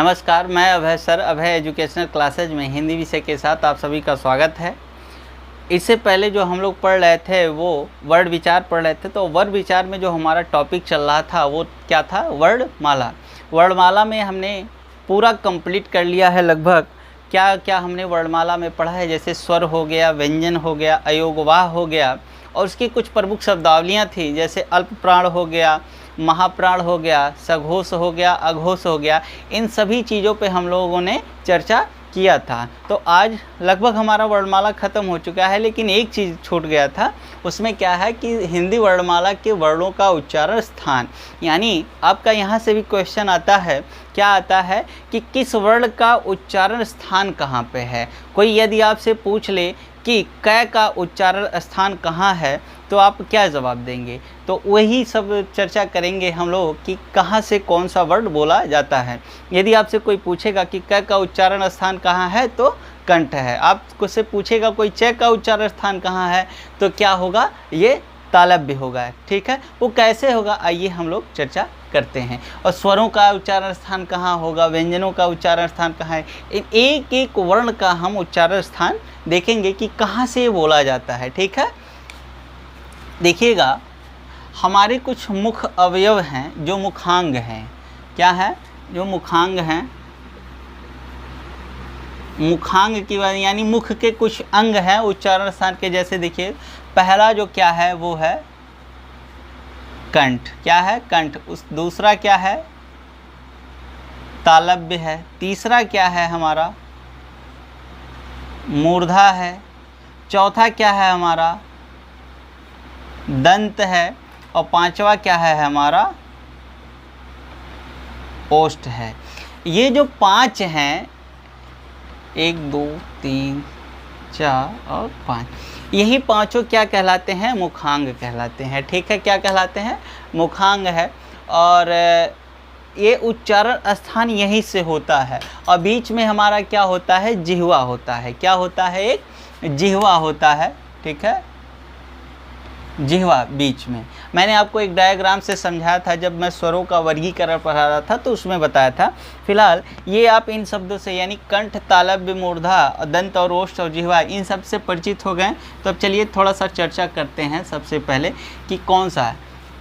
नमस्कार, मैं अभय सर, अभय educational classes में हिंदी विषय के साथ आप सभी का स्वागत है। इससे पहले जो हम लोग पढ़ रहे थे वो वर्ड विचार पढ़ रहे थे। तो वर्ड विचार में जो हमारा टॉपिक चल रहा था वो क्या था? वर्णमाला। वर्णमाला में हमने पूरा कंप्लीट कर लिया है लगभग। क्या क्या हमने वर्णमाला में पढ़ा है? जैसे स्वर हो गया, व्यंजन हो गया, अयोगवाह हो गया और उसकी कुछ प्रमुख शब्दावलियाँ थी, जैसे अल्प प्राण हो गया, महाप्राण हो गया, सघोष हो गया, अघोष हो गया। इन सभी चीज़ों पे हम लोगों ने चर्चा किया था। तो आज लगभग हमारा वर्णमाला ख़त्म हो चुका है, लेकिन एक चीज़ छूट गया था। उसमें क्या है कि हिंदी वर्णमाला के वर्णों का उच्चारण स्थान, यानी आपका यहाँ से भी क्वेश्चन आता है। क्या आता है कि किस वर्ण का उच्चारण स्थान कहाँ पे है। कोई यदि आपसे पूछ ले कि क का उच्चारण स्थान कहाँ है तो आप क्या जवाब देंगे? तो वही सब चर्चा करेंगे हम लोग कि कहाँ से कौन सा वर्ड बोला जाता है। यदि आपसे कोई पूछेगा कि क का उच्चारण स्थान कहाँ है तो कंठ है। आपको से पूछेगा कोई च का उच्चारण स्थान कहाँ है तो क्या होगा? ये तालव्य होगा। ठीक है, वो कैसे होगा आइए हम लोग चर्चा करते हैं। और स्वरों का उच्चारण स्थान कहाँ होगा, व्यंजनों का उच्चारण स्थान कहाँ है, इन एक एक वर्ण का हम उच्चारण स्थान देखेंगे कि कहाँ से बोला जाता है। ठीक है, देखिएगा हमारे कुछ मुख अवयव हैं जो मुखांग हैं। क्या है? जो मुखांग हैं। मुखांग की बात यानी मुख के कुछ अंग हैं उच्चारण स्थान के। जैसे देखिए पहला जो क्या है वो है कंठ। क्या है? कंठ। उस दूसरा क्या है? तालव्य है। तीसरा क्या है हमारा? मूर्धा है। चौथा क्या है हमारा? दंत है। और पांचवा क्या है हमारा? ओष्ठ है। ये जो पांच हैं, 1 2 3 4 और 5, यही पांचों क्या कहलाते हैं? मुखांग कहलाते हैं। ठीक है, क्या कहलाते हैं? मुखांग है। और ये उच्चारण स्थान यहीं से होता है। और बीच में हमारा क्या होता है? जिह्वा होता है। क्या होता है? एक जिह्वा होता है। ठीक है, जिह्वा बीच में। मैंने आपको एक डायग्राम से समझाया था जब मैं स्वरों का वर्गीकरण पढ़ा रहा था, तो उसमें बताया था। फिलहाल ये आप इन शब्दों से यानी कंठ, तालव्य, मूर्धा, दंत और ओष्ठ और जिह्वा, इन सब से परिचित हो गए। तो अब चलिए थोड़ा सा चर्चा करते हैं सबसे पहले कि कौन सा है।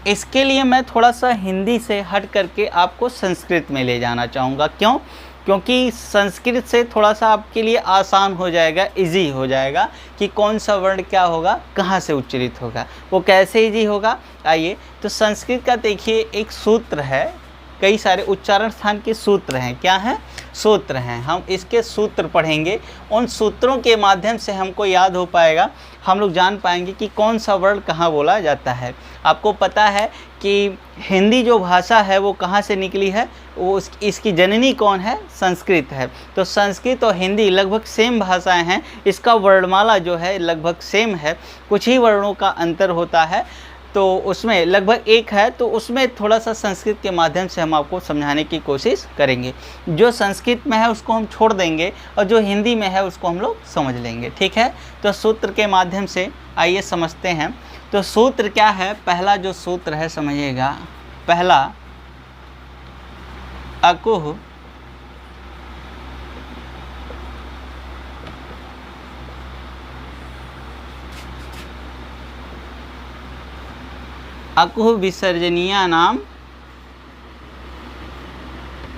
इसके लिए मैं थोड़ा सा हिंदी से हट करके आपको संस्कृत में ले जाना चाहूँगा। क्यों? क्योंकि संस्कृत से थोड़ा सा आपके लिए आसान हो जाएगा, इजी हो जाएगा कि कौन सा वर्ण क्या होगा, कहाँ से उच्चारित होगा। वो कैसे इजी होगा? आइए, तो संस्कृत का देखिए एक सूत्र है। कई सारे उच्चारण स्थान के सूत्र हैं। क्या हैं? सूत्र हैं। हम इसके सूत्र पढ़ेंगे। उन सूत्रों के माध्यम से हमको याद हो पाएगा, हम लोग जान पाएंगे कि कौन सा वर्ण कहाँ बोला जाता है। आपको पता है कि हिंदी जो भाषा है वो कहाँ से निकली है? वो इसकी जननी कौन है? संस्कृत है। तो संस्कृत और हिंदी लगभग सेम भाषाएं हैं। इसका वर्णमाला जो है लगभग सेम है, कुछ ही वर्णों का अंतर होता है। तो उसमें लगभग एक है, तो उसमें थोड़ा सा संस्कृत के माध्यम से हम आपको समझाने की कोशिश करेंगे। जो संस्कृत में है उसको हम छोड़ देंगे और जो हिंदी में है उसको हम लोग समझ लेंगे। ठीक है, तो सूत्र के माध्यम से आइए समझते हैं। तो सूत्र क्या है? पहला जो सूत्र है समझिएगा, पहला अकुह अकुह विसर्जनीय नाम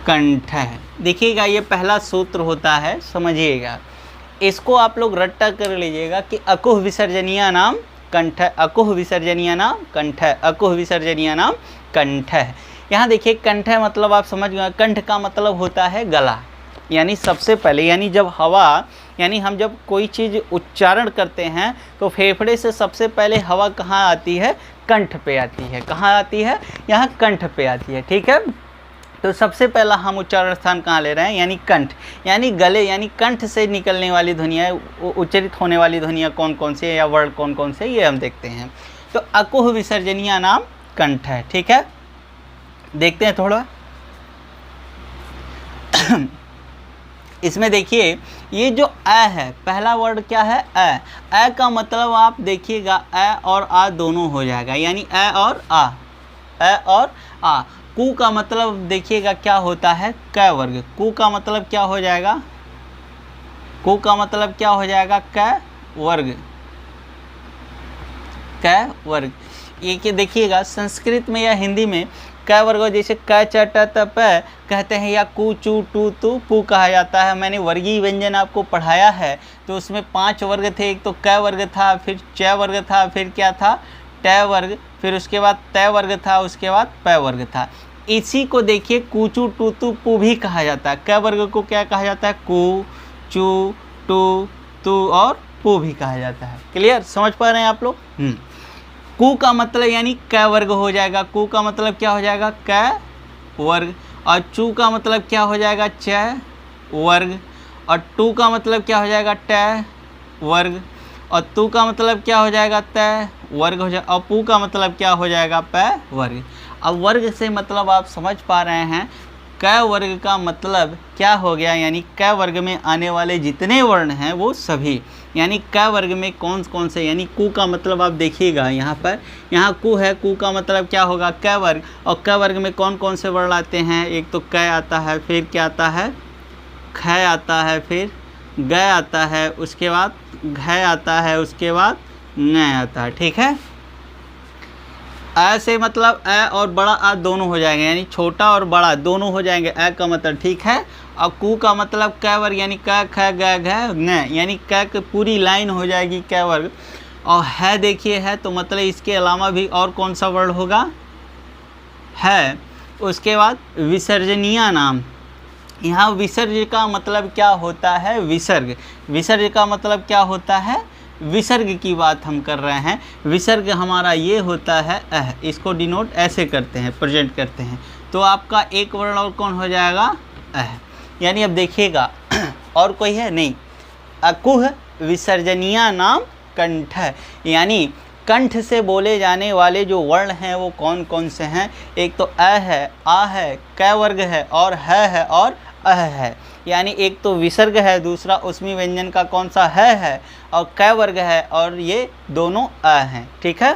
कंठ है। देखिएगा ये पहला सूत्र होता है, समझिएगा। इसको आप लोग रट्टा कर लीजिएगा कि अकुह विसर्जनीय नाम कंठ है, अकुह विसर्जनीय नाम कंठ है, अकुह विसर्जनीय नाम कंठ है। यहाँ देखिए कंठ है मतलब आप समझ गए। कंठ का मतलब होता है गला, यानी सबसे पहले, यानी जब हवा, यानी हम जब कोई चीज़ उच्चारण करते हैं तो फेफड़े से सबसे पहले हवा कहाँ आती है? कंठ पे आती है। कहाँ आती है? यहाँ कंठ पे आती है। ठीक है, तो सबसे पहला हम उच्चारण स्थान कहाँ ले रहे हैं? यानी कंठ, यानी गले, यानी कंठ से निकलने वाली ध्वनियाँ, उच्चारित होने वाली ध्वनियाँ कौन कौन से या वर्ण कौन कौन से, ये हम देखते हैं। तो अकुह विसर्जनीय नाम कंठ है। ठीक है, देखते हैं थोड़ा। इसमें देखिए ये जो अ है, पहला वर्ड क्या है? अ। अ का मतलब आप देखिएगा अ और आ दोनों हो जाएगा, यानी अ और आ, अ और आ। कु का मतलब देखिएगा क्या होता है, क वर्ग। कु का मतलब क्या हो जाएगा, कु का मतलब क्या हो जाएगा, क वर्ग, क वर्ग। ये देखिएगा संस्कृत में या हिंदी में क वर्ग जैसे क च ट त प कहते हैं, या कु चू टू तू पू कहा जाता है। मैंने वर्गीय व्यंजन आपको पढ़ाया है, तो उसमें 5 वर्ग थे। एक तो क वर्ग था, फिर च वर्ग था, फिर क्या था, ट वर्ग, फिर उसके बाद त वर्ग था, उसके बाद प वर्ग था। इसी को देखिए कु चू टू तू पू भी कहा जाता है। क वर्ग को क्या कहा जाता है, कु चू टू तू और पू भी कहा जाता है। क्लियर, समझ पा रहे हैं आप लोग। कु का मतलब यानी क वर्ग हो जाएगा। कु का मतलब क्या हो जाएगा, क वर्ग। और चू का मतलब क्या हो जाएगा, च वर्ग। और टू का मतलब क्या हो जाएगा, ट वर्ग। और तू का मतलब क्या हो जाएगा, त वर्ग हो जाएगा। और पू का मतलब क्या हो जाएगा, प वर्ग। अब वर्ग से मतलब आप समझ पा रहे हैं, क वर्ग का मतलब क्या हो गया, यानी क वर्ग में आने वाले जितने वर्ण हैं वो सभी, यानी क वर्ग में कौन कौन से, यानी कु का मतलब आप देखिएगा यहाँ पर, यहाँ कु है, कु का मतलब क्या होगा, क वर्ग। और क वर्ग में कौन कौन से वर्ण आते हैं, एक तो क आता है, फिर क्या आता है, ख आता है, फिर ग आता है, उसके बाद घ आता है, उसके बाद न आता है। ठीक है, ऐसे मतलब अ और बड़ा आ दोनों हो जाएंगे, यानी छोटा और बड़ा दोनों हो जाएंगे अ का मतलब। ठीक है, और कु का मतलब क वर्ग, यानी क ख ग घ न, यानी क की पूरी लाइन हो जाएगी क वर्ग। और है देखिए है, तो मतलब इसके अलावा भी और कौन सा वर्ण होगा, है। उसके बाद विसर्जनीय नाम। यहाँ विसर्ज का मतलब क्या होता है, विसर्ग। विसर्ग का मतलब क्या होता है, विसर्ग की बात हम कर रहे हैं। विसर्ग हमारा ये होता है अह, इसको डिनोट ऐसे करते हैं, प्रेजेंट करते हैं। तो आपका एक वर्ण और कौन हो जाएगा, अह। यानी अब देखिएगा और कोई है नहीं। अकुह विसर्जनीय नाम कंठ, यानी कंठ से बोले जाने वाले जो वर्ण हैं वो कौन कौन से हैं, एक तो अ है, आ है, क वर्ग है, और है और अह है। यानी एक तो विसर्ग है, दूसरा उसमें व्यंजन का कौन सा है, और क वर्ग है, और ये दोनों अ हैं। ठीक है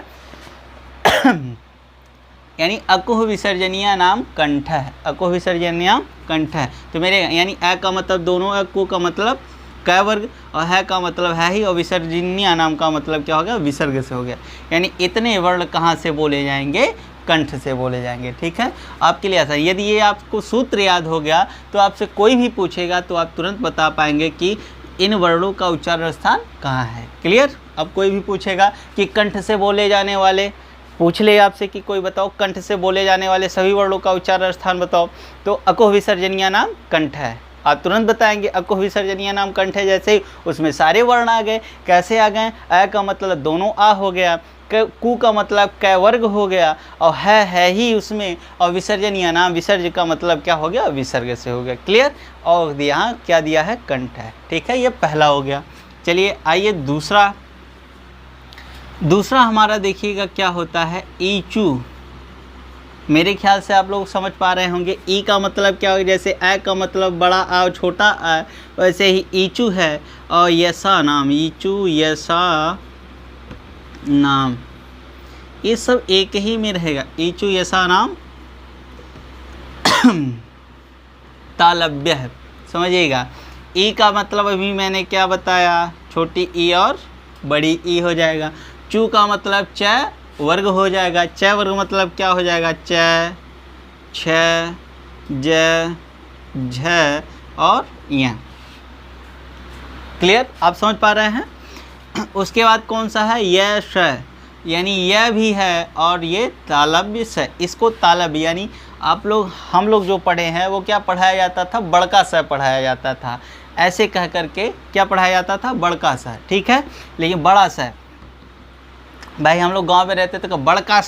यानी अकुह विसर्जनीय नाम कंठ है, अकुह विसर्जनीय कंठ है। तो मेरे यानी अ का मतलब दोनों, अकु का मतलब क वर्ग, और है का मतलब है ही, और विसर्जनीय नाम का मतलब क्या हो गया, विसर्ग से हो गया। यानी इतने वर्ण कहाँ से बोले जाएंगे, कंठ से बोले जाएंगे। ठीक है, आपके लिए आसान। यदि ये आपको सूत्र याद हो गया तो आपसे कोई भी पूछेगा तो आप तुरंत बता पाएंगे कि इन वर्णों का उच्चारण स्थान कहाँ है। क्लियर, अब कोई भी पूछेगा कि कंठ से बोले जाने वाले, पूछ ले आपसे कि कोई बताओ कंठ से बोले जाने वाले सभी वर्णों का उच्चारण स्थान बताओ, तो अकुह विसर्जनीय नाम कंठ है। आप तुरंत बताएंगे अकुह विसर्जनीय नाम कंठ है, जैसे ही उसमें सारे वर्ण आ गए। कैसे आ गए, अ का मतलब दोनों आ हो गया, कु का मतलब क वर्ग हो गया, और है ही उसमें, और विसर्जनीय नाम विसर्ज का मतलब क्या हो गया, विसर्ग से हो गया। क्लियर, और यहाँ क्या दिया है, कंठ है। ठीक है, ये पहला हो गया। चलिए आइए दूसरा हमारा देखिएगा क्या होता है, ईचू। मेरे ख्याल से आप लोग समझ पा रहे होंगे। ई का मतलब क्या हो, जैसे अ का मतलब बड़ा आ और छोटा आ, वैसे ही ईचू है। और यसा नाम, ईचू यसा नाम, ये सब एक ही में रहेगा। ईचू यसा नाम तालव्य है, समझिएगा। ई का मतलब अभी मैंने क्या बताया, छोटी ई और बड़ी ई हो जाएगा। चू का मतलब च वर्ग हो जाएगा। च वर्ग मतलब क्या हो जाएगा, च छ ज झ और य। क्लियर, आप समझ पा रहे हैं। उसके बाद कौन सा है, य श, यानी यह भी है, और ये तालव्य स। इसको तालव्य यानी हम लोग जो पढ़े हैं वो क्या पढ़ाया जाता था, बड़का स पढ़ाया जाता था। ऐसे कह करके क्या पढ़ाया जाता था, बड़का स। ठीक है, लेकिन बड़ा स, भाई हम लोग गांव में रहते थे तो बड़का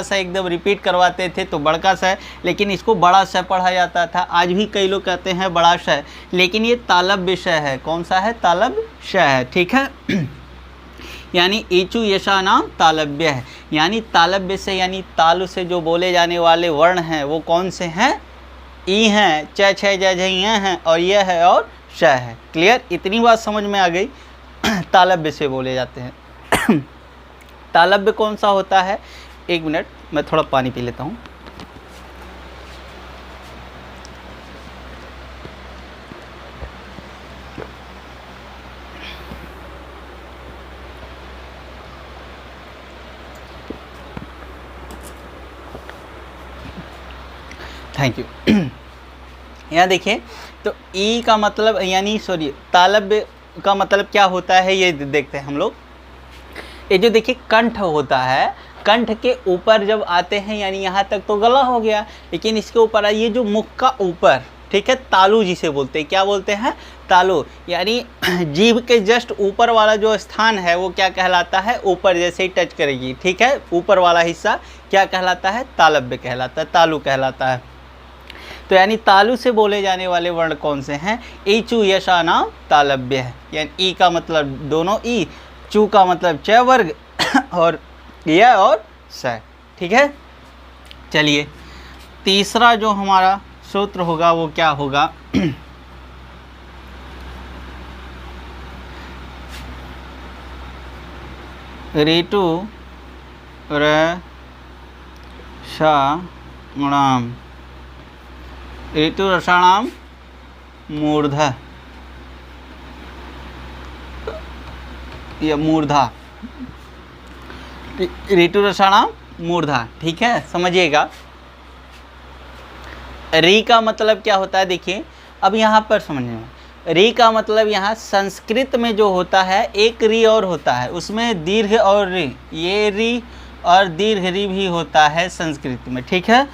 सा एकदम रिपीट करवाते थे, तो बड़का सा, लेकिन इसको बड़ा सा पढ़ा जाता था। आज भी कई लोग कहते हैं बड़ा सा, लेकिन ये तालव्य श है। कौन सा है, तालव्य श है। ठीक है यानी ईचू यशा नाम तालव्य है, यानी तालव्य से यानी तालु से जो बोले जाने वाले वर्ण हैं वो कौन से हैं, ई हैं, च छ ज झ य हैं, और यह है और श है। क्लियर, इतनी बात समझ में आ गई। तालव्य से बोले जाते हैं। तालव्य कौन सा होता है, एक मिनट मैं थोड़ा पानी पी लेता हूँ। Thank you. यहाँ देखिए, तो ई का मतलब यानी तालब्य का मतलब क्या होता है ये देखते हैं हम लोग। ये जो देखिए कंठ होता है, कंठ के ऊपर जब आते हैं यानी यहाँ तक तो गला हो गया, लेकिन इसके ऊपर ये जो मुख का ऊपर, ठीक है, तालु जिसे बोलते हैं, क्या बोलते हैं, तालु, यानी जीभ के जस्ट ऊपर वाला जो स्थान है वो क्या कहलाता है, ऊपर जैसे ही टच करेगी, ठीक है, ऊपर वाला हिस्सा क्या कहलाता है, तालब्य कहलाता है, तालु कहलाता है। तो यानी तालु से बोले जाने वाले वर्ण कौन से हैं, ई चू यशा नाम तालब्य है, यानी ई का मतलब दोनों ई, चू का मतलब च वर्ग और य और स, ठीक है। चलिए तीसरा जो हमारा सूत्र होगा वो क्या होगा, ऋतु रसाणाम, ऋतु रसाणाम मूर्धा, या मूर्धा, ऋतु रसाणाम मूर्धा, ठीक है, समझिएगा। री का मतलब क्या होता है, देखिए अब यहाँ पर समझिए, री का मतलब यहाँ संस्कृत में जो होता है एक री और होता है, उसमें दीर्घ और री, ये री और दीर्घ री भी होता है संस्कृत में, ठीक है।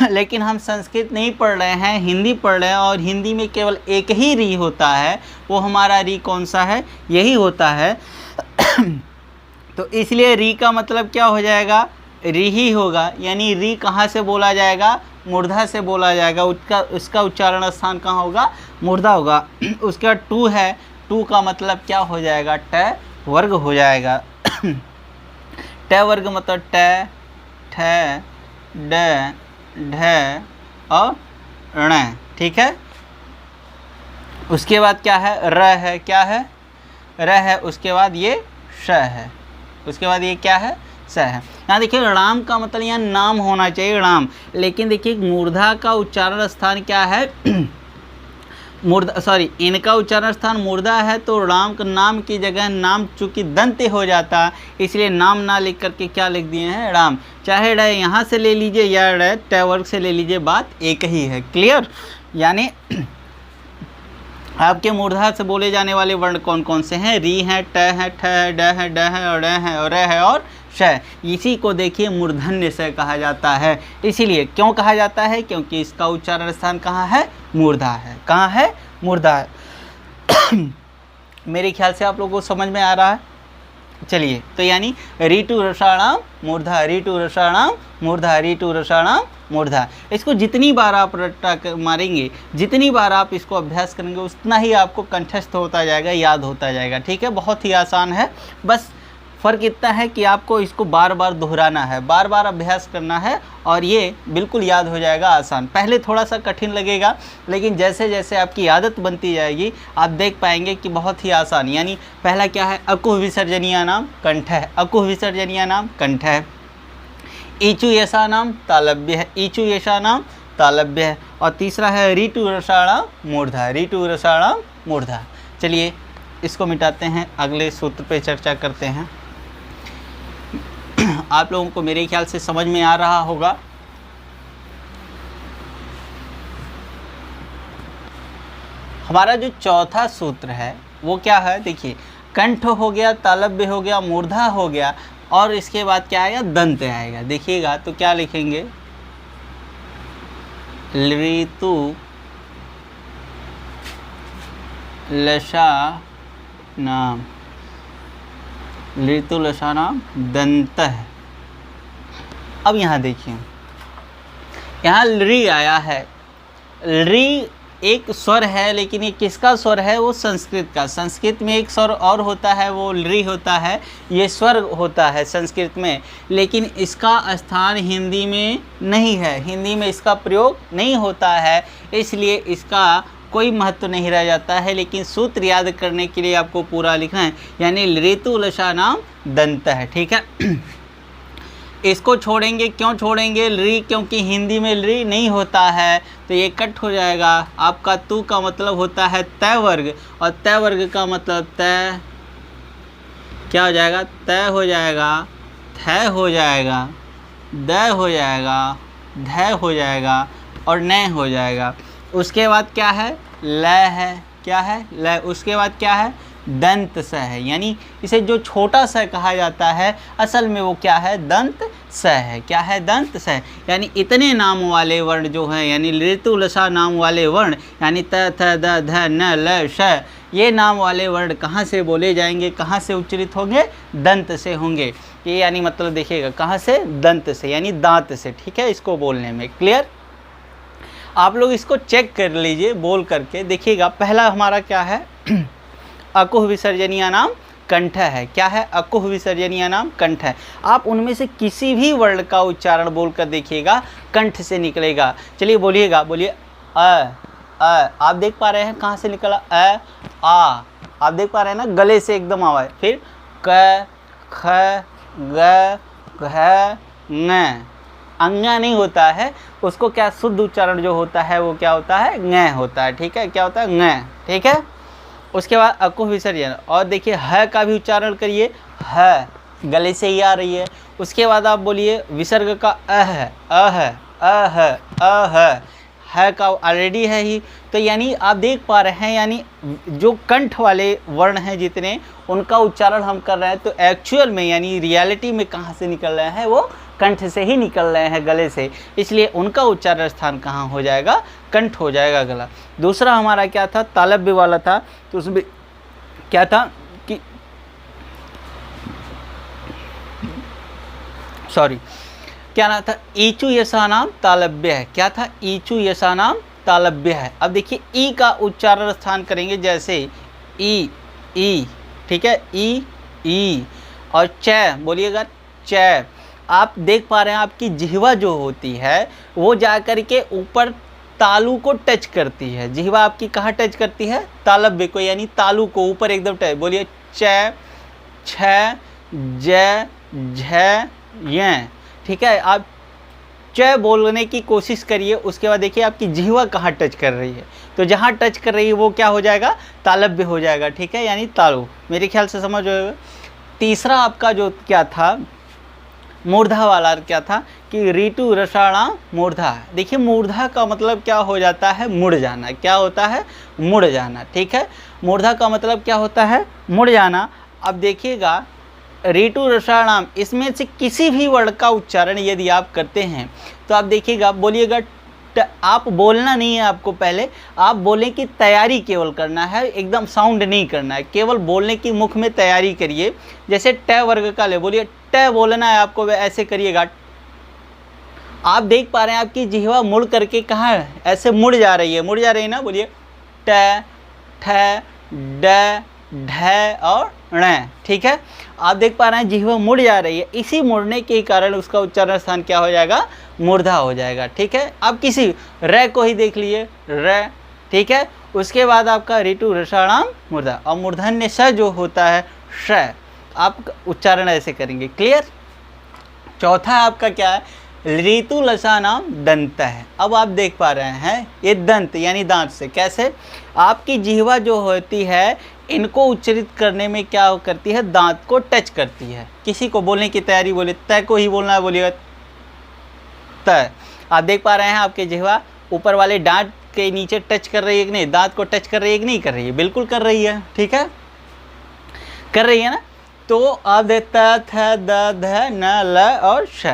लेकिन हम संस्कृत नहीं पढ़ रहे हैं, हिंदी पढ़ रहे हैं, और हिंदी में केवल एक ही री होता है, वो हमारा री कौन सा है, यही होता है। तो इसलिए री का मतलब क्या हो जाएगा, री ही होगा, यानी री कहाँ से बोला जाएगा, मूर्धा से बोला जाएगा, उसका उच्चारण स्थान कहाँ होगा, मूर्धा होगा। उसके बाद टू है, टू का मतलब क्या हो जाएगा, ट वर्ग हो जाएगा। ट वर्ग मतलब ट, ठ, ड, ढ और ण, ठीक है। उसके बाद क्या है, र है, क्या है, र है, उसके बाद ये श है, उसके बाद ये क्या है, स है। यहाँ देखिए राम का मतलब यहाँ नाम होना चाहिए, राम, लेकिन देखिए मूर्धा का उच्चारण स्थान क्या है, इनका उच्चारण स्थान मूर्धा है, तो राम का नाम की जगह नाम चूंकि दंत हो जाता, इसलिए नाम ना लिख करके क्या लिख दिए हैं, राम। चाहे ड यहाँ से ले लीजिए या ड ट वर्ग से ले लीजिए, बात एक ही है, क्लियर। यानी आपके मूर्धा से बोले जाने वाले वर्ण कौन कौन से हैं, री है, ट है, ठ है, ड है, ड है और ड़ है और र है और श। इसी को देखिए मूर्धन्य स कहा जाता है। इसीलिए क्यों कहा जाता है, क्योंकि इसका उच्चारण स्थान कहाँ है, मूर्धा है, कहाँ है, मूर्धा है। मेरे ख्याल से आप लोगों को समझ में आ रहा है। चलिए, तो यानी ऋतु रसाणाम मूर्धा, ऋतु रसाणाम मूर्धा, ऋतु रसाणाम मूर्धा। इसको जितनी बार आप रट्टा मारेंगे, जितनी बार आप इसको अभ्यास करेंगे, उतना ही आपको कंठस्थ होता जाएगा, याद होता जाएगा, ठीक है। बहुत ही आसान है, बस फ़र्क इतना है कि आपको इसको बार बार दोहराना है, बार बार अभ्यास करना है, और ये बिल्कुल याद हो जाएगा आसान। पहले थोड़ा सा कठिन लगेगा, लेकिन जैसे जैसे आपकी आदत बनती जाएगी आप देख पाएंगे कि बहुत ही आसान। यानी पहला क्या है, अकुह विसर्जनीय नाम कंठ है, अकुह विसर्जनीय नाम कंठ है। ईचु यशा नाम तालब्य है, ईचु यशा नाम तालब्य है। और तीसरा है ऋतु रसाणाम मूर्धा, ऋतु रसाणाम मूर्धा। चलिए इसको मिटाते हैं, अगले सूत्र पे चर्चा करते हैं। आप लोगों को मेरे ख्याल से समझ में आ रहा होगा। हमारा जो चौथा सूत्र है वो क्या है, देखिए कंठ हो गया, तालब्य हो गया, मूर्धा हो गया, और इसके बाद क्या आएगा, दंत आएगा। देखिएगा तो क्या लिखेंगे, ऋतु लशा नाम, ऋतु लशा नाम दंत है। अब यहाँ देखिए, यहाँ री आया है, री एक स्वर है, लेकिन ये किसका स्वर है, वो संस्कृत का। संस्कृत में एक स्वर और होता है, वो री होता है, ये स्वर होता है संस्कृत में, लेकिन इसका स्थान हिंदी में नहीं है, हिंदी में इसका प्रयोग नहीं होता है, इसलिए इसका कोई महत्व नहीं रह जाता है। लेकिन सूत्र याद करने के लिए आपको पूरा लिखना है, यानी ऋतु लशा नाम दंत है, ठीक है। इसको छोड़ेंगे, क्यों छोड़ेंगे, री, क्योंकि हिंदी में री नहीं होता है, तो ये कट हो जाएगा। आपका तू का मतलब होता है तय वर्ग, और तय वर्ग का मतलब तय क्या हो जाएगा, तय हो जाएगा, थ हो जाएगा, द हो जाएगा, ध हो जाएगा, और न हो जाएगा। उसके बाद क्या है, ल है, क्या है, ल। उसके बाद क्या है, दंत स है, यानी इसे जो छोटा स कहा जाता है असल में वो क्या है, दंत स है। क्या है, दंत स। यानी इतने नाम वाले वर्ण जो हैं, यानी ऋतु लसा नाम वाले वर्ण, यानी त थ द ध न ल श, ये नाम वाले वर्ण कहाँ से बोले जाएंगे, कहाँ से उच्चरित होंगे, दंत से होंगे। ये यानी मतलब देखिएगा कहाँ से, दंत से, यानी दांत से। ठीक है, इसको बोलने में क्लियर। आप लोग इसको चेक कर लीजिए बोल करके देखिएगा। पहला हमारा क्या है, अकुह विसर्जनीय नाम कंठ है। क्या है, अकुह विसर्जनीय नाम कंठ है। आप उनमें से किसी भी वर्ण का उच्चारण बोल कर देखिएगा, कंठ से निकलेगा। चलिए बोलिएगा, बोलिए आप देख पा रहे हैं कहाँ से निकला, आ, आप देख पा रहे हैं ना, गले से एकदम आवाज। फिर क, ख, ग, घ, ng, अंगा नहीं होता है, उसको क्या शुद्ध उच्चारण जो होता है वो क्या होता है, ng होता है। ठीक है, क्या होता है, ng। ठीक है, उसके बाद अकुह विसर्जन। और देखिए ह का भी उच्चारण करिए, ह गले से ही आ रही है। उसके बाद आप बोलिए विसर्ग का है का ऑलरेडी है ही। तो यानी आप देख पा रहे हैं, यानी जो कंठ वाले वर्ण हैं जितने, उनका उच्चारण हम कर रहे हैं तो एक्चुअल में यानी रियलिटी में कहाँ से निकल रहे हैं, वो कंठ से ही निकल रहे हैं, गले से। इसलिए उनका उच्चारण स्थान कहाँ हो जाएगा, कंठ हो जाएगा, गला। दूसरा हमारा क्या था, तालव्य वाला था। तो उसमें क्या था कि क्या नाम था, ईचु यसा नाम तालव्य है। क्या था, ईचु यसा नाम तालव्य है। अब देखिए ई का उच्चारण स्थान करेंगे, जैसे ई, ई, ठीक है, ई। और च बोलिएगा, च। आप देख पा रहे हैं आपकी जिह्वा जो होती है वो जा कर के ऊपर तालु को टच करती है। जिह्वा आपकी कहाँ टच करती है, तालव्य को, यानी तालु को ऊपर एकदम टच। बोलिए च, छ, ज, झ, य। ठीक है, आप च बोलने की कोशिश करिए। उसके बाद देखिए आपकी जिह्वा कहाँ टच कर रही है, तो जहाँ टच कर रही है वो क्या हो जाएगा, तालव्य हो जाएगा। ठीक है, यानी तालु। मेरे ख्याल से समझ होगा। तीसरा आपका जो क्या था, मूर्धा वाला क्या था कि ऋतु रसाणा मूर्धा। देखिए मूर्धा का मतलब क्या हो जाता है, मुड़ जाना। क्या होता है, मुड़ जाना। ठीक है, मूर्धा का मतलब क्या होता है, मुड़ जाना। अब देखिएगा ऋतु रसाणाम, इसमें से किसी भी वर्ण का उच्चारण यदि आप करते हैं तो आप देखिएगा, बोलिएगा, आप बोलना नहीं है आपको, पहले आप बोलने की तैयारी केवल करना है, एकदम साउंड नहीं करना है, केवल बोलने की मुख में तैयारी करिए। जैसे ट वर्ग का ले, बोलिए ट बोलना है आपको, ऐसे करिएगा। आप देख पा रहे हैं आपकी जिह्वा मुड़ करके कहाँ है, ऐसे मुड़ जा रही है ना। बोलिए ट, ठ, ड, ढ और ण। ठीक है, आप देख पा रहे हैं जिह्वा मुड़ जा रही है, इसी मुड़ने के कारण उसका उच्चारण स्थान क्या हो जाएगा, मूर्धा हो जाएगा। ठीक है, आप किसी र को ही देख लिए, र। ठीक है, उसके बाद आपका ऋतु रसाणाम मूर्धा, और मूर्धन्य स जो होता है श, आप उच्चारण ऐसे करेंगे। क्लियर। चौथा आपका क्या है, ऋतु लसा नाम दंत है। अब आप देख पा रहे हैं ये दंत यानी दांत से, कैसे आपकी जिह्वा जो होती है इनको उच्चरित करने में क्या करती है, दांत को टच करती है। किसी को बोलने की तैयारी, बोले तय को ही बोलना है, बोलिएगा तय। आप देख पा रहे हैं आपके जिह्वा ऊपर वाले दांत के नीचे टच कर रही है कि नहीं, दांत को टच कर रही है कि नहीं कर रही है, बिल्कुल कर रही है। ठीक है, कर रही है ना। तो अब त, थ, द, ध, न, ल और श।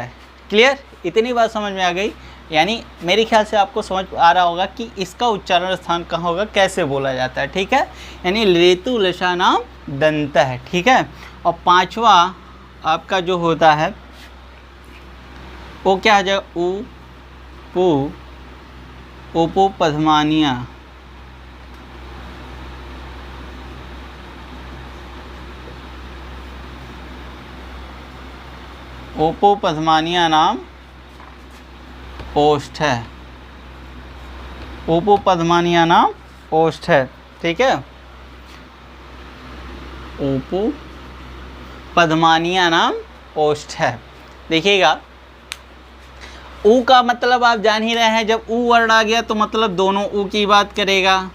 क्लियर, इतनी बात समझ में आ गई। यानी मेरे ख्याल से आपको समझ आ रहा होगा कि इसका उच्चारण स्थान कहाँ होगा, कैसे बोला जाता है। ठीक है, यानी ऋतु लसा नाम दंत है। ठीक है, और पांचवा आपका जो होता है वो क्या हो जाएगा, उ, पु, उपु पधमानिया। उपु पधमानिया नाम ओष्ठ है। उपु पधमानिया नाम ओष्ठ है। ठीक है, उपु पधमानिया नाम ओष्ठ है। देखिएगा ऊ का मतलब आप जान ही रहे हैं, जब ऊ वर्ण आ गया तो मतलब दोनों ऊ की बात करेगा।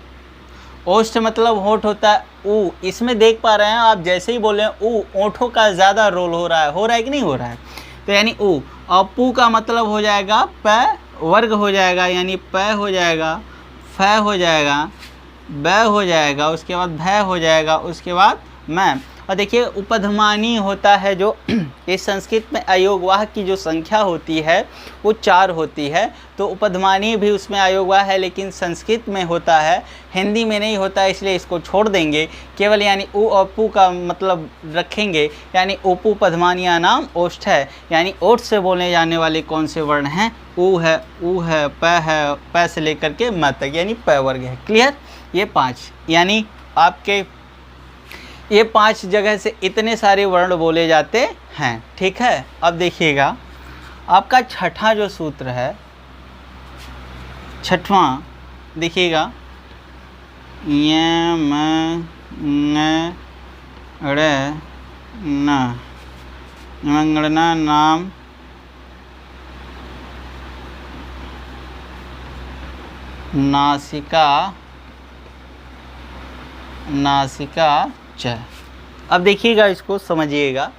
ओष्ठ मतलब होठ होता है ऊ, इसमें देख पा रहे हैं आप जैसे ही बोल रहे हैं ऊ, ओठों का ज़्यादा रोल हो रहा है कि नहीं हो रहा है, तो यानी ऊ। और पू का मतलब हो जाएगा प वर्ग हो जाएगा यानी प हो जाएगा, फ हो जाएगा, ब हो जाएगा, उसके बाद भय हो जाएगा, उसके बाद मैं। और देखिए उपधमानी होता है जो इस संस्कृत में अयोगवाह की जो संख्या होती है वो 4 होती है, तो उपधमानी भी उसमें अयोगवाह है, लेकिन संस्कृत में होता है, हिंदी में नहीं होता है, इसलिए इसको छोड़ देंगे। केवल यानी उ और पु का मतलब रखेंगे, यानी उपु पधमानिया नाम ओष्ठ है, यानी ओष्ठ से बोले जाने वाले कौन से वर्ण हैं? उ है, उ है, प से लेकर के म तक, यानी प वर्ग है। क्लियर? ये 5, यानी आपके ये 5 जगह से इतने सारे वर्ण बोले जाते हैं। ठीक है, अब देखिएगा आपका छठा जो सूत्र है, छठवां देखिएगा, य म न ड़ न, मंगणना नाम नासिका, नासिका च। अब देखिएगा, इसको समझिएगा,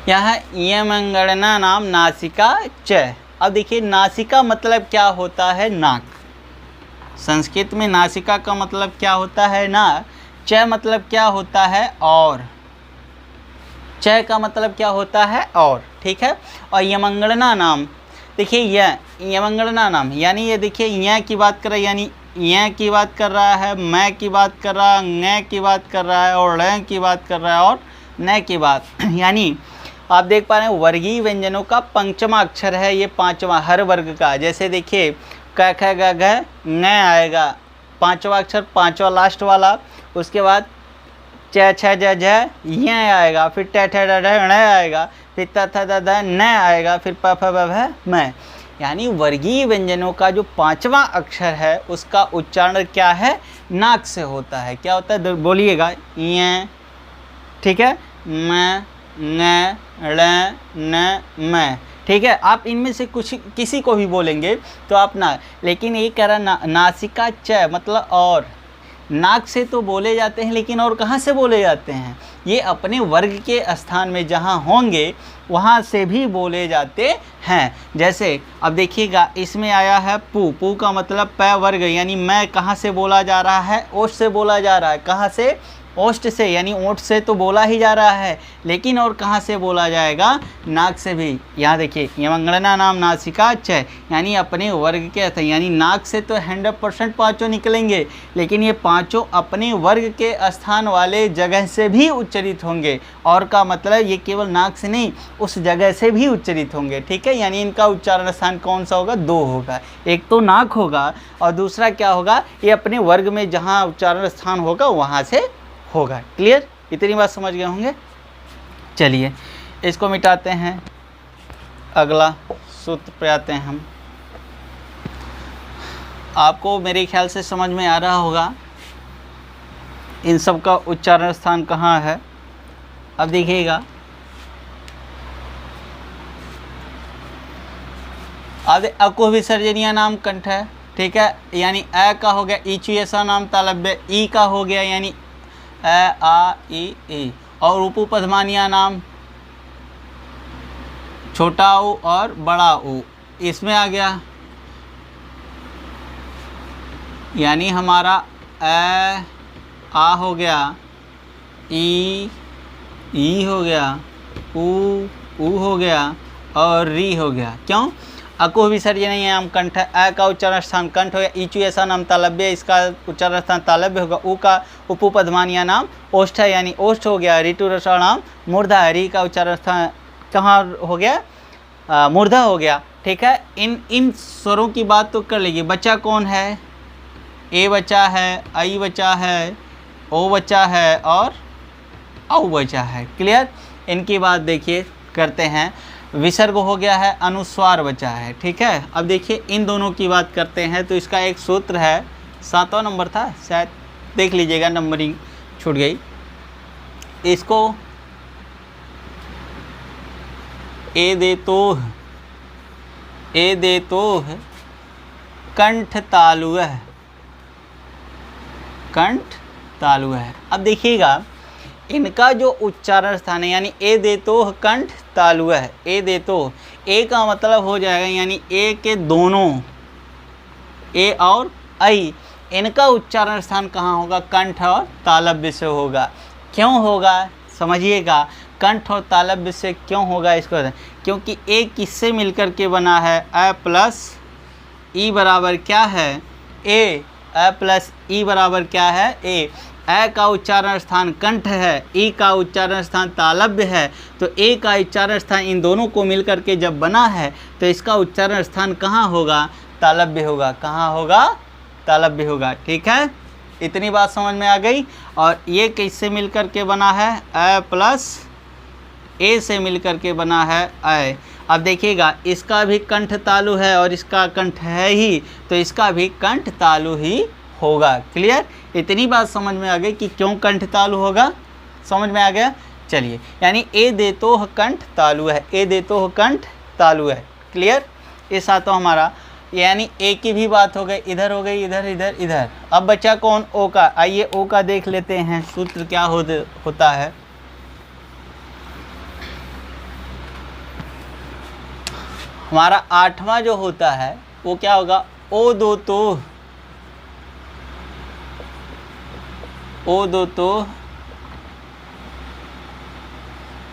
यहाँ यमंगणना नाम नासिका च। अब देखिए नासिका मतलब क्या होता है? नाक। संस्कृत में नासिका का मतलब क्या होता है? नाक। च मतलब क्या होता है? और। च का मतलब क्या होता है? और। ठीक है, और यमंगणना नाम, देखिए यमंगणना नाम यानी ये देखिए य की बात कर रहा है, यानी य की बात कर रहा है, मैं की बात कर रहा है, ng की बात कर रहा है, और ड़ की बात कर रहा है, और न की बात। यानी आप देख पा रहे हैं वर्गीय व्यंजनों का पंचमा अक्षर है ये, पांचवा हर वर्ग का। जैसे देखिए क ख ग घ ng आएगा, पांचवा अक्षर, पांचवा लास्ट वाला। उसके बाद च छ ज झ य आएगा, फिर ट ठ ड ढ ण आएगा, फिर त थ द ध न आएगा, फिर प फ ब भ म। यानी वर्गीय व्यंजनों का जो पांचवा अक्षर है उसका उच्चारण क्या है? नाक से होता है। क्या होता है? बोलिएगा, य, ठीक है, म, न, ण, न, म। ठीक है, आप इनमें से कुछ किसी को भी बोलेंगे तो आप ना, लेकिन ये कह रहा नासिका च मतलब और। नाक से तो बोले जाते हैं, लेकिन और कहाँ से बोले जाते हैं? ये अपने वर्ग के स्थान में जहाँ होंगे वहाँ से भी बोले जाते हैं। जैसे अब देखिएगा, इसमें आया है पु, पु का मतलब प वर्ग, यानी मैं कहाँ से बोला जा रहा है? ओष्ठ से बोला जा रहा है। कहाँ से? ओष्ठ से, यानी ओठ से तो बोला ही जा रहा है, लेकिन और कहाँ से बोला जाएगा? नाक से भी। यहाँ देखिए यमंगणना नाम नासिका च, यानी अपने वर्ग के अर्थ, यानी नाक से तो 100% पाँचों निकलेंगे, लेकिन ये पाँचों अपने वर्ग के स्थान वाले जगह से भी उच्चरित होंगे। और का मतलब ये केवल नाक से नहीं, उस जगह से भी उच्चरित होंगे। ठीक है, यानी इनका उच्चारण स्थान कौन सा होगा? 2 होगा, एक तो नाक होगा और दूसरा क्या होगा? ये अपने वर्ग में जहाँ उच्चारण स्थान होगा वहाँ से होगा। क्लियर? इतनी बात समझ गए होंगे। चलिए इसको मिटाते हैं, अगला सूत्र पे आते हैं हम। आपको मेरे ख्याल से समझ में आ रहा होगा इन सब का उच्चारण स्थान कहाँ है। अब देखिएगा, अब अको विसर्जनीय नाम कंठ है। ठीक है, यानी अ का हो गया ईचु ऐसा नाम तालव्य, ई का हो गया यानी अ आ ई, और उपपधमानिया नाम छोटा ऊ और बड़ा ऊ, इसमें आ गया, यानी हमारा अ आ हो गया, ई हो गया, ऊ हो गया और री हो गया। क्यों? अको विसर्जनीय नाम कंठ, अ का उच्चारण स्थान कंठ हो गया, ईचु ऐसा नाम तालव्य, इसका उच्चारण स्थान तालव्य होगा, ऊ का उपपधमानिया नाम ओष्ठ है, यानी ओष्ठ हो गया, ऋतु रसा नाम मूर्धा है, री का उच्चारण स्थान कहाँ हो गया? मूर्धा हो गया। ठीक है, इन स्वरों की बात तो कर लीजिए। बचा कौन है? ए बचा है, आई बचा है, ओ बचा है और औ बचा है। क्लियर? इनकी बात देखिए करते हैं। विसर्ग हो गया है, अनुस्वार बचा है। ठीक है, अब देखिए इन दोनों की बात करते हैं। तो इसका एक सूत्र है, 7वां नंबर था शायद, देख लीजिएगा, नंबरिंग छूट गई। इसको ए दे तो कंठ तालु है। अब देखिएगा इनका जो उच्चारण स्थान है, यानी ए दे तो कंठ तालु है, ए दे तो, ए का मतलब हो जाएगा यानी ए के दोनों, ए और ऐ, इनका उच्चारण स्थान कहाँ होगा? कंठ और तालव्य से होगा। क्यों होगा समझिएगा, कंठ और तालव्य से क्यों होगा इसको, क्योंकि ए किससे मिलकर के बना है? अ प्लस ई बराबर क्या है? ए। अ प्लस ई बराबर क्या है? ए। अ का उच्चारण स्थान कंठ है, ई का उच्चारण स्थान तालव्य है, तो ए का उच्चारण स्थान इन दोनों को मिलकर के जब बना है तो इसका उच्चारण स्थान कहाँ होगा? तालव्य होगा। कहाँ होगा? तालव्य होगा। ठीक है, इतनी बात समझ में आ गई। और ये किससे मिलकर के बना है? अ प्लस ए से मिलकर के बना है अ। अब देखिएगा इसका भी कंठ तालु है और इसका कंठ है ही, तो इसका भी कंठ तालु ही होगा। क्लियर? इतनी बात समझ में आ गई कि क्यों कंठ तालु होगा, समझ में आ गया। चलिए, यानी ए देतोह कंठ तालु है, ए देतोह कंठ तालु है। क्लियर? ये साथ तो हमारा यानी ए की भी बात हो गई, इधर हो गई, इधर इधर इधर। अब बचा कौन? ओ का। आइए ओ का देख लेते हैं, सूत्र क्या होता है। हमारा 8वां जो होता है वो क्या होगा? ओ दो तो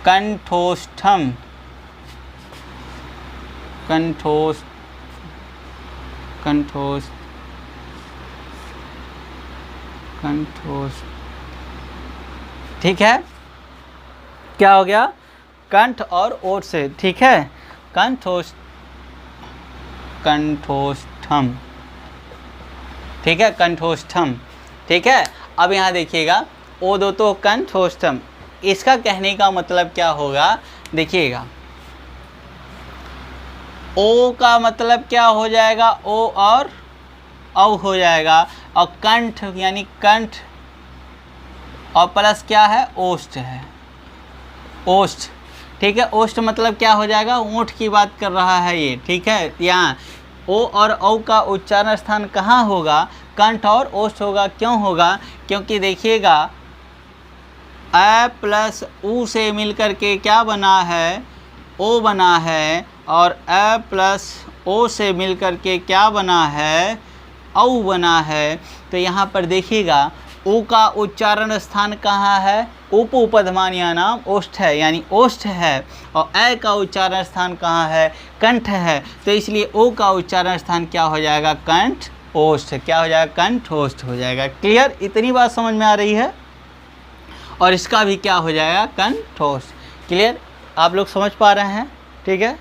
कंठोष्ठम, कंठोष्ठ। ठीक है, क्या हो गया? कंठ और ओठ से। ठीक है, कंठोष्ठम। ठीक है, कंठोष्ठम। ठीक है, अब यहाँ देखिएगा ओ दो तो कंठोष्ठम, इसका कहने का मतलब क्या होगा? देखिएगा ओ का मतलब क्या हो जाएगा? ओ और औ हो जाएगा, और कंठ यानी कंठ और प्लस क्या है? ओष्ठ है, ओष्ठ। ठीक है, ओष्ठ मतलब क्या हो जाएगा? ऊँट की बात कर रहा है ये। ठीक है, यहाँ ओ और औ का उच्चारण स्थान कहाँ होगा? कंठ और ओष्ठ होगा। क्यों होगा? क्योंकि देखिएगा अ प्लस ऊ से मिलकर के क्या बना है? ओ बना है, और अ प्लस ओ से मिलकर के क्या बना है? औ बना है। तो यहाँ पर देखिएगा ऊ का उच्चारण स्थान कहाँ है? उपपधमानिया नाम ओष्ठ है, यानी ओष्ठ है, और अ का उच्चारण स्थान कहाँ है? कंठ है। तो इसलिए ओ का उच्चारण स्थान क्या हो जाएगा? कंठ ओष्ठ। क्या हो जाएगा? कंठोष्ठ हो जाएगा। क्लियर? इतनी बात समझ में आ रही है। और इसका भी क्या हो जाएगा? कंठोष्ठ। क्लियर? आप लोग समझ पा रहे हैं? ठीक है,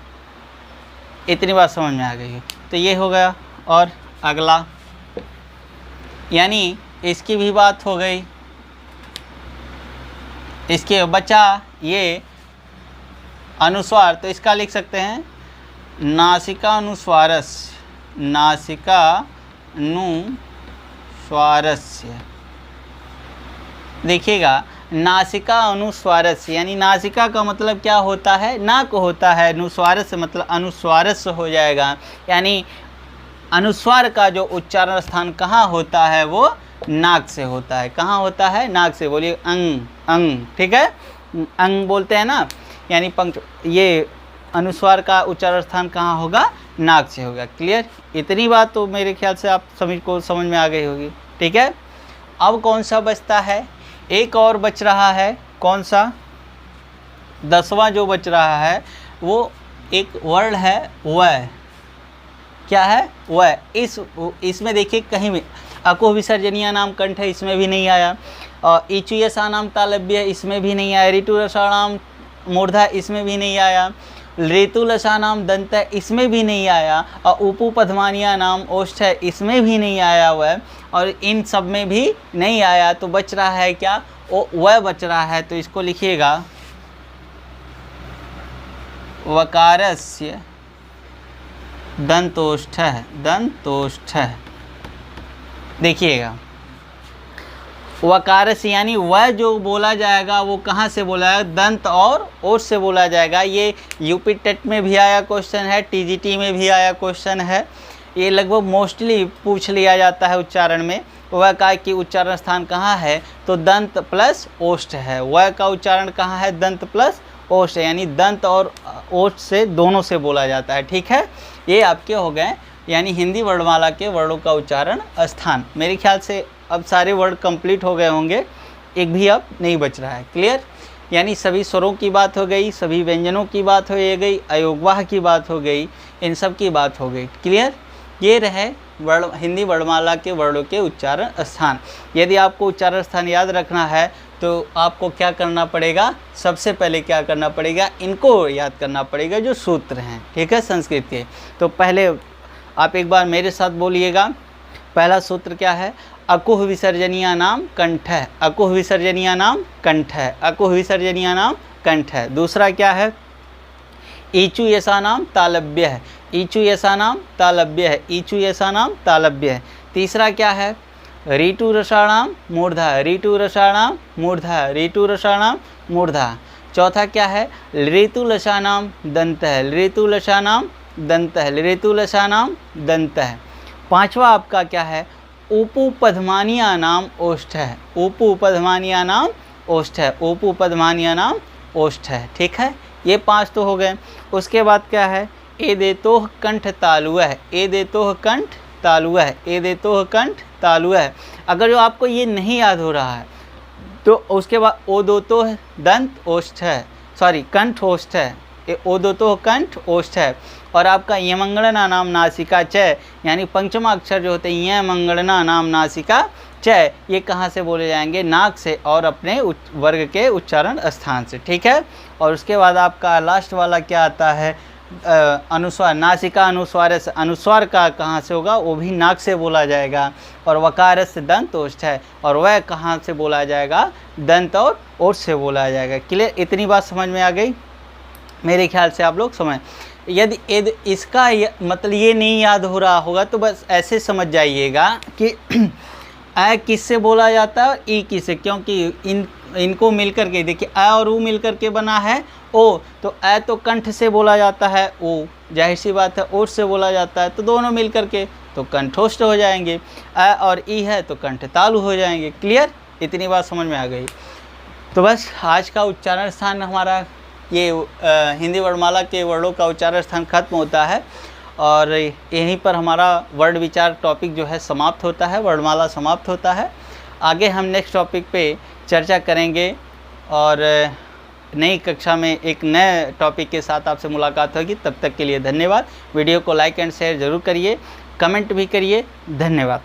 इतनी बात समझ में आ गई है। तो ये हो गया। और अगला यानी इसकी भी बात हो गई। इसके बचा ये अनुस्वार, तो इसका लिख सकते हैं नासिका अनुस्वारस्य, नासिका अनुस्वारस्य। देखिएगा नासिका अनुस्वारस्य, यानी नासिका का मतलब क्या होता है? नाक होता है। अनुस्वारस्य मतलब अनुस्वारस्य हो जाएगा, यानी अनुस्वार का जो उच्चारण स्थान कहाँ होता है? वो नाक से होता है। कहाँ होता है? नाक से। बोलिए अंग, अंग। ठीक है, अंग बोलते हैं ना, यानी ये अनुस्वार का उच्चारण स्थान कहाँ होगा? नाक से होगा। क्लियर? इतनी बात तो मेरे ख्याल से आप समझ में आ गई होगी। ठीक है, अब कौन सा बचता है? एक और बच रहा है। कौन सा? 10वां जो बच रहा है वो एक वर्ण है वह। क्या है? वह। इसमें देखिए कहीं भी अकुह विसर्जनीय नाम कंठ है, इसमें भी नहीं आया, और इचुयसा नाम तालव्य, इसमें भी नहीं आया, ऋतुरसा नाम मूर्धा, इसमें भी नहीं आया, ऋतुलसा नाम दंत है, इसमें भी नहीं आया, और उपपधमानिया नाम ओष्ठ है, इसमें भी नहीं आया वह, और इन सब में भी नहीं आया। तो बच रहा है क्या? वह बच रहा है। तो इसको लिखिएगा वकारस्य दंतोष्ठ, दंतोष्ठ। देखिएगा वकारस्य यानी वह जो बोला जाएगा वो कहाँ से बोला जाएगा? दंत और ओष्ठ से बोला जाएगा। ये यूपी टेट में भी आया क्वेश्चन है, टीजीटी में भी आया क्वेश्चन है, ये लगभग मोस्टली पूछ लिया जाता है उच्चारण में। वह का कि उच्चारण स्थान कहाँ है? तो दंत प्लस ओष्ठ है। वह का उच्चारण कहाँ है? दंत प्लस ओष्ठ यानी दंत और ओष्ठ से दोनों से बोला जाता है। ठीक है, ये आपके हो गए यानी हिंदी वर्णमाला के वर्णों का उच्चारण स्थान। मेरे ख्याल से अब सारे वर्ड कंप्लीट हो गए होंगे, एक भी अब नहीं बच रहा है। क्लियर, यानी सभी स्वरों की बात हो गई, सभी व्यंजनों की बात हो गई, अयोगवाह की बात हो गई, इन सब की बात हो गई। क्लियर, ये रहे हिंदी वर्णमाला के वर्णों के उच्चारण स्थान। यदि आपको उच्चारण स्थान याद रखना है तो आपको क्या करना पड़ेगा, सबसे पहले क्या करना पड़ेगा, इनको याद करना पड़ेगा जो सूत्र हैं। ठीक है, संस्कृत के। तो पहले आप एक बार मेरे साथ बोलिएगा। पहला सूत्र क्या है, अकुह विसर्जनीय नाम कंठ है, अकुह विसर्जनीय नाम कंठ है, अकुह विसर्जनीय नाम कंठ है। दूसरा क्या है, ईचु ऐसा नाम तालव्य है, ईचु ऐसा नाम तालव्य है, ईचु ऐसा नाम तालव्य है। तीसरा क्या है, ऋतु रसाणाम मूर्धा, ऋतु रसाणाम मूर्धा, ऋतु रसाणाम मूर्धा। चौथा क्या है, ऋतु लसानाम दंत है, ऋतु लसानाम दंत है, ऋतु लसानाम दंत है। पांचवा आपका क्या है, उपपधमानिया नाम ओष्ठ है, उपपधमानिया नाम ओष्ठ है, उपपधमानिया नाम ओष्ठ है। ठीक है, ये 5 तो हो गए। उसके बाद क्या है, ए देतोह कंठ तालु है, ए देतोह कंठ तालु है, ए देतोह कंठ तालु है। अगर जो आपको ये नहीं याद हो रहा है तो उसके बाद ओ दोतोह दंत ओष्ठ है, सॉरी कंठ ओष्ठ है, ओ दोतोह कंठ ओष्ठ है। और आपका ये मंगलना नाम नासिका च, यानी पंचमा अक्षर जो होते हैं ये मंगलना नाम नासिका च, ये कहाँ से बोले जाएंगे, नाक से और अपने वर्ग के उच्चारण स्थान से। ठीक है, और उसके बाद आपका लास्ट वाला क्या आता है, अनुस्वार, नासिका अनुस्वार से, अनुस्वार का कहाँ से होगा, वो भी नाक से बोला जाएगा। और वकार से दंत ओष्ठ है, और वह कहाँ से बोला जाएगा, दंत और ओष्ठ से बोला जाएगा। क्लियर, इतनी बात समझ में आ गई? मेरे ख्याल से आप लोग समझ। यदि इसका मतलब ये नहीं याद हो रहा होगा तो बस ऐसे समझ जाइएगा कि अ किससे बोला जाता है और ई किससे, क्योंकि इनको मिलकर के देखिए अ और ऊ मिलकर के बना है ओ, तो अ तो कंठ से बोला जाता है, ओ जाहिर सी बात है ओष्ठ से बोला जाता है, तो दोनों मिलकर के तो कंठोष्ठ हो जाएंगे। अ और ई है तो कंठ तालु हो जाएंगे। क्लियर, इतनी बात समझ में आ गई? तो बस आज का उच्चारण स्थान हमारा ये हिंदी वर्णमाला के वर्णों का उच्चारण स्थान खत्म होता है, और यहीं पर हमारा वर्ण विचार टॉपिक जो है समाप्त होता है, वर्णमाला समाप्त होता है। आगे हम नेक्स्ट टॉपिक पे चर्चा करेंगे और नई कक्षा में एक नए टॉपिक के साथ आपसे मुलाकात होगी। तब तक के लिए धन्यवाद। वीडियो को लाइक एंड शेयर ज़रूर करिए, कमेंट भी करिए। धन्यवाद।